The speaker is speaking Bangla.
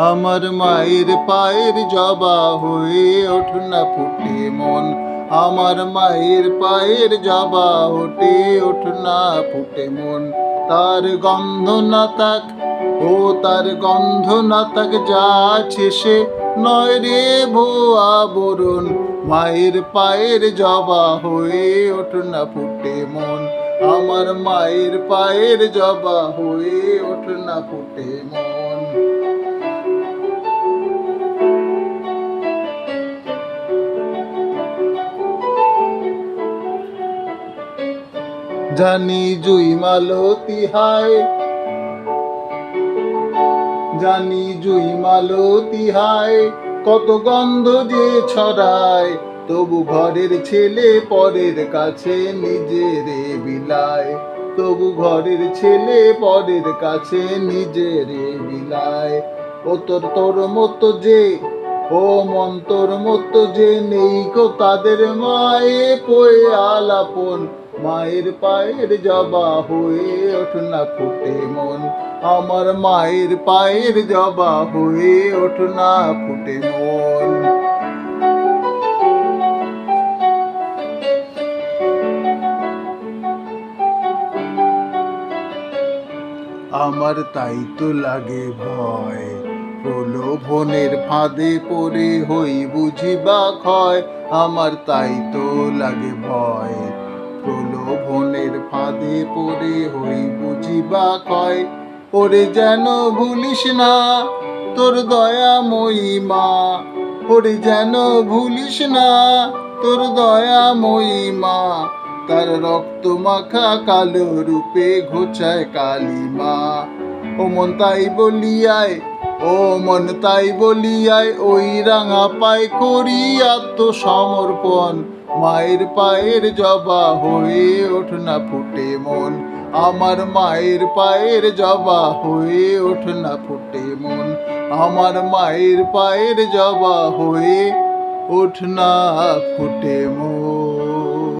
আমার মায়ের পায়ের জবা হয়ে ওঠ না ফুটে মন। আমার মায়ের পায়ের জবা ওঠে ওঠ না ফুটে মন। তার গন্ধ না তাক, ও তার গন্ধ না তাক, যা আছে সে নয় রে ভুয়া বরণ। মায়ের পায়ের জবা হয়ে ওঠ না ফুটে মন। আমার মায়ের পায়ের জবা হয়ে ওঠ না ফুটে মন। জানি জুই মালতী হায়, জানি জুই মালতী হায়, কত গন্ধ যে ছড়ায়। তবু ঘরের ছেলে পরের কাছে নিজেরে বিলায়। তবু ঘরের ছেলে পরের কাছে নিজেরে বিলায়। ও তোর মতো যে, ও মন তোর মতো যে নেই গো তাদের, মায়ে পয়ে আলাপন। মায়ের পায়ের জবা হয়ে ওঠ না ফুটে মন। আমার মায়ের পায়ের জবা হয়ে ওঠ না ফুটে মন। আমার তাই তো লাগে ভয়, প্রলোভনের ফাঁদে পড়ে হই বুঝি বা ক্ষয়। আমার তাই তো লাগে ভয়, প্রলোভনের ফাঁদে পড়ে হই বুঝি বা ক্ষয়। ওরে যেন ভুলিস না তোর দয়াময়ী মা, ওরে যেন ভুলিস না তোর দয়াময়ী মা। তার রক্ত মাখা কালো রূপে ঘোচায় কালিমা। ও মন তাই বলিয়ায়, ও মন তাই বলিয়ায়, ওই রাঙা পায় করি আত্মসমর্পণ। মায়ের পায়ের জবা হয়ে ওঠ না ফুটে মন। আমার মায়ের পায়ের জবা হয়ে ওঠ না ফুটে মন। আমার মায়ের পায়ের জবা হয়ে ওঠ না ফুটে মন।